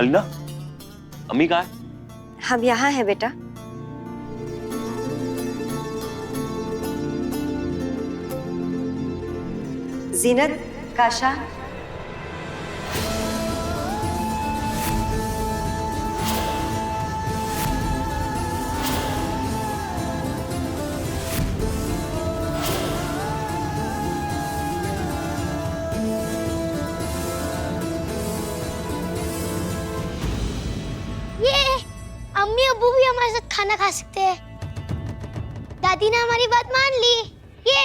अलीना, अम्मी कहाँ है? हम यहाँ हैं बेटा। जीनत, काशा, अम्मी अब्बू भी हमारे साथ खाना खा सकते हैं। दादी ने हमारी बात मान ली। ये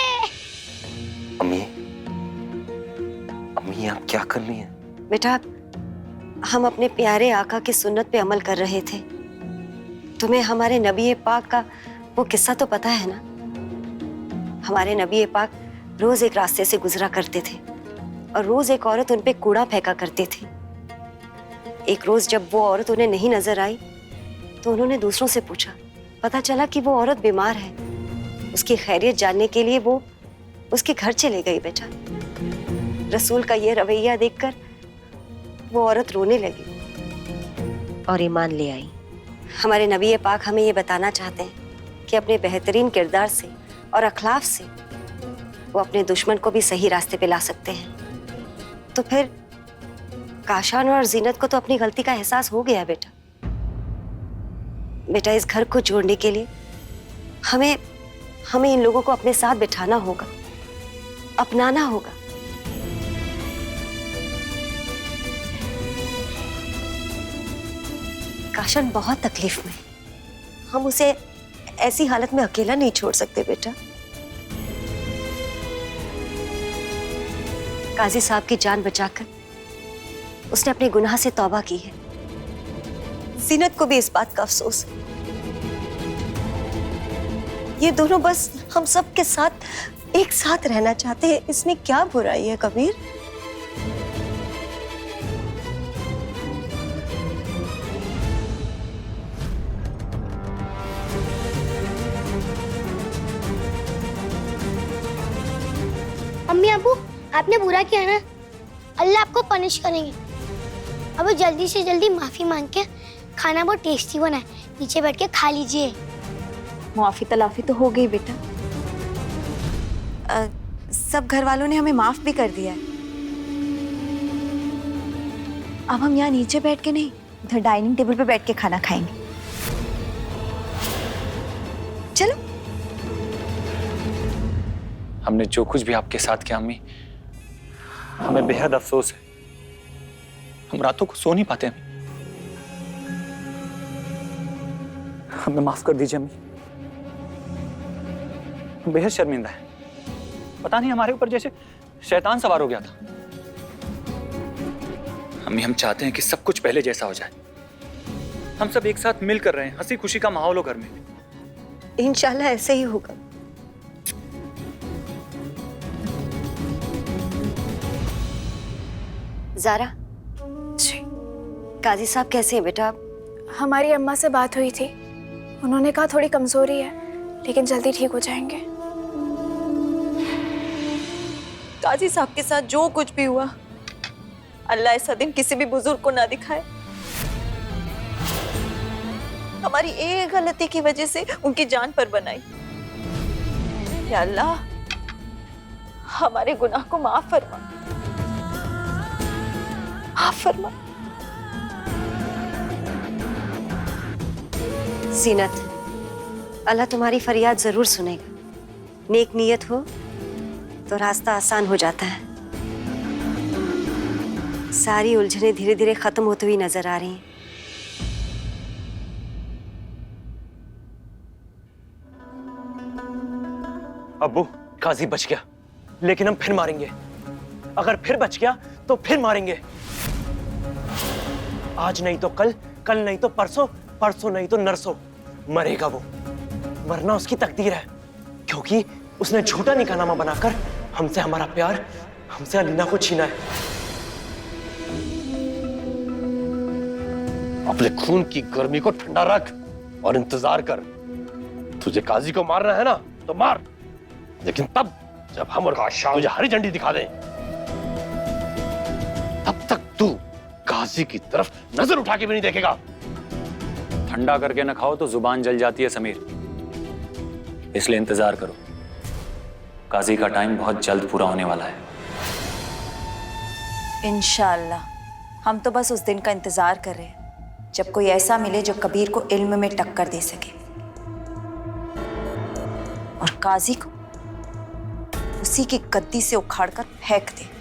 अम्मी, अम्मी आप क्या कर रही हैं? बेटा हम अपने प्यारे आका की सुन्नत पे अमल कर रहे थे। तुम्हें हमारे नबी पाक का वो किस्सा तो पता है ना? हमारे नबी पाक रोज एक रास्ते से गुजरा करते थे और रोज एक औरत उन पे कूड़ा फेंका करती थी। एक रोज जब वो औरत उन्हें नहीं नजर आई तो उन्होंने दूसरों से पूछा। पता चला कि वो औरत बीमार है। उसकी खैरियत जानने के लिए वो उसके घर चले गई बेटा। रसूल का ये रवैया देखकर वो औरत रोने लगी और ईमान ले आई। हमारे नबी पाक हमें ये बताना चाहते हैं कि अपने बेहतरीन किरदार से और अखलाक से वो अपने दुश्मन को भी सही रास्ते पे ला सकते हैं। तो फिर काशान और जीनत को तो अपनी गलती का एहसास हो गया बेटा। बेटा इस घर को जोड़ने के लिए हमें इन लोगों को अपने साथ बिठाना होगा, अपनाना होगा। काशन बहुत तकलीफ में, हम उसे ऐसी हालत में अकेला नहीं छोड़ सकते बेटा। काजी साहब की जान बचाकर उसने अपने गुनाह से तौबा की है। जीनत को भी इस बात का अफसोस है। ये दोनों बस हम सब के साथ एक साथ रहना चाहते हैं। इसमें क्या बुराई है कबीर? अम्मी अब्बू आपने बुरा किया ना, अल्लाह आपको पनिश करेंगे। अब जल्दी से जल्दी माफी मांग के खाना बहुत टेस्टी बना है, नीचे बैठ के खा लीजिए। माफी तलाफी तो हो गई बेटा। सब घर वालों ने हमें माफ भी कर दिया है। अब हम यहाँ नीचे बैठ के नहीं, उधर डाइनिंग टेबल पे बैठ के खाना खाएंगे। चलो। हमने जो कुछ भी आपके साथ किया अम्मी, हमें बेहद अफसोस है। हम रातों को सो नहीं पाते अम्मी। हमें माफ कर दीजिए अम्मी। हम बेहद शर्मिंदा है। पता नहीं हमारे ऊपर जैसे शैतान सवार हो गया था। अम्मी हम चाहते हैं कि सब कुछ पहले जैसा हो जाए। हम सब एक साथ मिलकर रहे हैं, हंसी खुशी का माहौल हो घर में। इंशाल्लाह ऐसे ही होगा। ज़ारा जी। काजी साहब कैसे हैं बेटा? हमारी अम्मा से बात हुई थी, उन्होंने कहा थोड़ी कमजोरी है लेकिन जल्दी ठीक हो जाएंगे। काजी साहब के साथ जो कुछ भी हुआ, अल्लाह ऐसा दिन किसी भी बुजुर्ग को ना दिखाए। हमारी एक गलती की वजह से उनकी जान पर बनाई। या अल्लाह हमारे गुनाह को माफ फरमा, माफ फरमा। जीनत, अल्लाह तुम्हारी फरियाद जरूर सुनेगा। नेक नीयत हो तो रास्ता आसान हो जाता है। सारी उलझनें धीरे धीरे खत्म होती हुई नजर आ रही हैं। अब्बू, काजी बच गया, लेकिन हम फिर मारेंगे। अगर फिर बच गया तो फिर मारेंगे। आज नहीं तो कल, कल नहीं तो परसों, परसों नहीं तो नरसों मरेगा वो। मरना उसकी तकदीर है, क्योंकि उसने झूठा निकाहनामा बनाकर हमसे हमारा प्यार, हमसे अलीना को छीना है। अपने खून की गर्मी को ठंडा रख और इंतजार कर। तुझे काजी को मारना है ना तो मार, लेकिन तब जब हम और काशा तुझे हरी झंडी दिखा दें। तब तक तू काजी की तरफ नजर उठा के भी नहीं देखेगा। ठंडा करके न खाओ तो जुबान जल जाती है समीर, इसलिए इंतजार करो। काजी का टाइम बहुत जल्द पूरा होने वाला है। इंशाअल्लाह। हम तो बस उस दिन का इंतजार कर रहे हैं जब कोई ऐसा मिले जो कबीर को इल्म में टक्कर दे सके और काजी को उसी की गद्दी से उखाड़कर फेंक दे।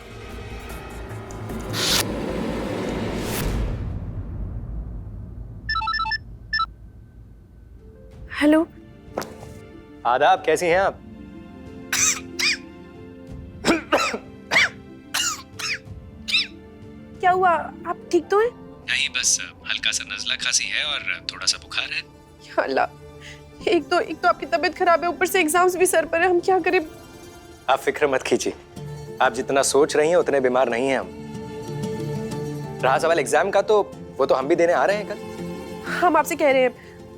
हेलो। आदाब, कैसी हैं आप? क्या हुआ, आप ठीक तो हैं? नहीं, बस हल्का सा नजला खांसी है और थोड़ा सा बुखार है। या अल्लाह, एक तो आपकी तबीयत खराब है, ऊपर से एग्जाम्स भी सर पर है, हम क्या करें? आप फिक्र मत कीजिए, आप जितना सोच रही हैं उतने बीमार नहीं हैं हम। रहा सवाल एग्जाम का, तो वो तो हम भी देने आ रहे हैं कल। हम आपसे कह रहे हैं,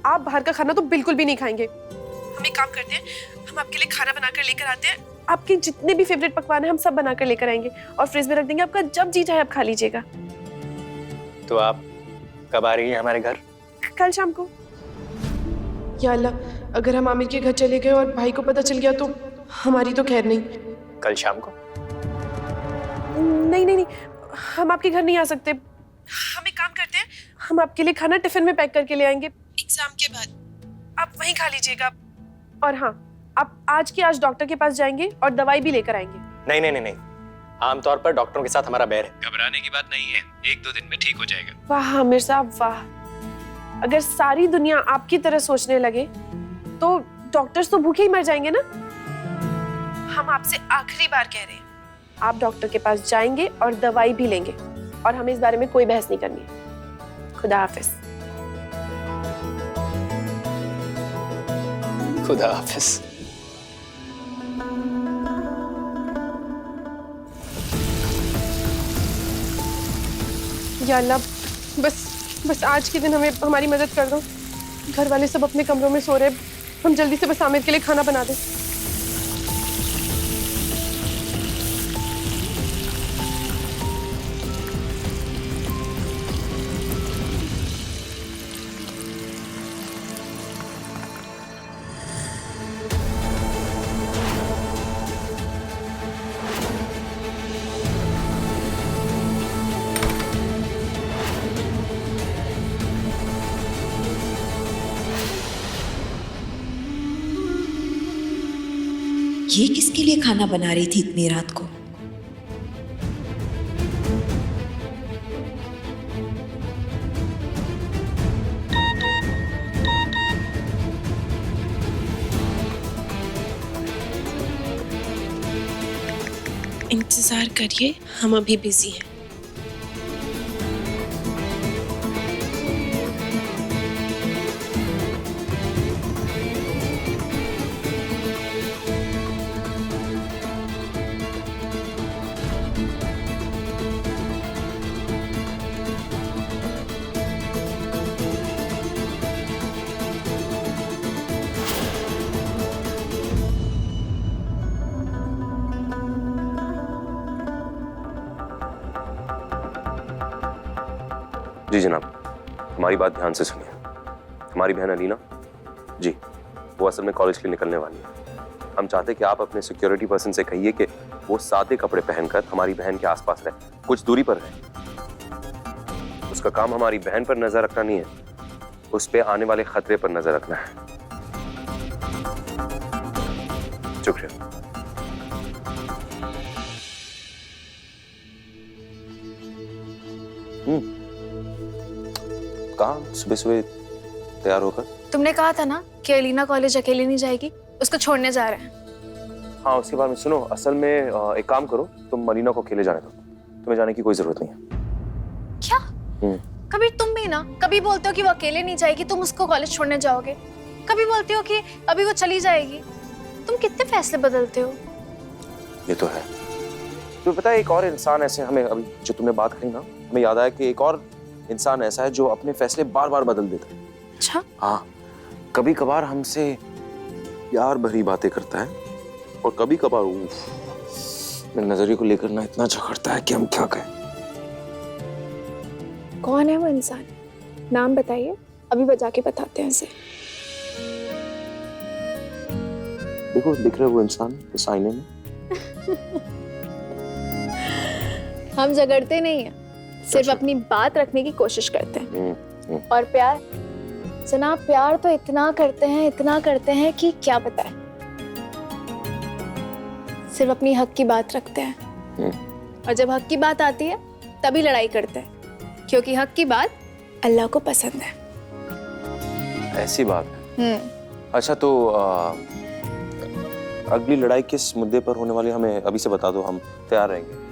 आप बाहर का खाना तो बिल्कुल भी नहीं खाएंगे। हम एक काम करते हैं, हम आपके लिए खाना बनाकर लेकर आते हैं। आपके जितने भी फेवरेट पकवान हैं हम सब बनाकर लेकर आएंगे और फ्रिज में रख देंगे। आपका जब जी चाहे आप खा लीजिएगा। तो आप कब आ रही हैं हमारे घर? कल शाम को। या अल्लाह, अगर हम आमिर के घर चले गए और भाई को पता चल गया तो हमारी तो खैर नहीं। कल शाम को? नहीं, हम आपके घर नहीं आ सकते। हम एक काम करते हैं, हम आपके लिए खाना टिफिन में पैक करके ले आएंगे एग्जाम के बाद। आप वहीं खा लीजिएगा। और हाँ, आप आज के आज डॉक्टर के पास जाएंगे और दवाई भी लेकर आएंगे। नहीं, आमतौर पर डॉक्टरों के साथ हमारा बैर है। घबराने की बात नहीं है, 1-2 दिन में ठीक हो जाएगा। वाह आमिर साहब वाह, अगर सारी दुनिया आपकी तरह सोचने लगे तो डॉक्टर्स तो भूखे ही मर जाएंगे ना। हम आपसे आखिरी बार कह रहे हैं, आप डॉक्टर के पास जाएंगे और दवाई भी लेंगे और हमें इस बारे में कोई बहस नहीं करनी है। खुदा हाफिज। खुदा हाफिज। या अल्लाह, बस आज के दिन हमें हमारी मदद कर दो। घर वाले सब अपने कमरों में सो रहे, हम जल्दी से बस आमिर के लिए खाना बना दें। ये किसके लिए खाना बना रही थी इतनी रात को? इंतजार करिए, हम अभी बिजी हैं। जी जनाब, हमारी बात ध्यान से सुनिए। हमारी बहन अलीना जी, वो असल में कॉलेज के लिए निकलने वाली है। हम चाहते कि आप अपने सिक्योरिटी पर्सन से कहिए कि वो सादे कपड़े पहनकर हमारी बहन के आसपास रहे, कुछ दूरी पर रहे। उसका काम हमारी बहन पर नजर रखना नहीं है, उस पे आने वाले खतरे पर नजर रखना है। शुक्रिया। कहाँ सुबह सुबह तैयार होकर? तुमने कहा था ना कि अलीना कॉलेज अकेले नहीं जाएगी, उसको छोड़ने जा रहे हैं। हाँ, उसके बारे में सुनो। असल में एक काम करो, तुम अलीना को अकेले जाने दो, तुम्हें जाने की कोई जरूरत नहीं है। क्या? कभी तुम भी ना, कभी बोलते हो कि वो अकेले नहीं जाएगी, तुम उसको कॉलेज छोड़ने जाओगे, कभी बोलते हो कि अभी वो चली जाएगी। तुम कितने फैसले बदलते हो। ये तो है। तुम्हें पता है, एक और इंसान ऐसे, हमें अभी जो तुमने बात कही ना, हमें याद आया कि एक और इंसान ऐसा है जो अपने फैसले बार बार बदल देता है। अच्छा? हाँ, कभी कभार हमसे प्यार भरी बातें करता है और कभी कभार मेरे नजरिए को लेकर ना इतना झगड़ता है कि हम क्या कहें। कौन है वो इंसान? नाम बताइए, अभी बजा के बताते हैं इसे। देखो दिख रहा है वो इंसान इस आईने में। हम झगड़ते नहीं हैं, सिर्फ अपनी बात रखने की कोशिश करते हैं। और प्यार जनाब, प्यार तो इतना करते हैं कि क्या बताएं। सिर्फ अपनी हक की बात रखते हैं, और जब हक की बात आती है तभी लड़ाई करते हैं, क्योंकि हक की बात अल्लाह को पसंद है। ऐसी बात है। अच्छा तो अगली लड़ाई किस मुद्दे पर होने वाली हमें अभी से बता दो, हम तैयार रहेंगे।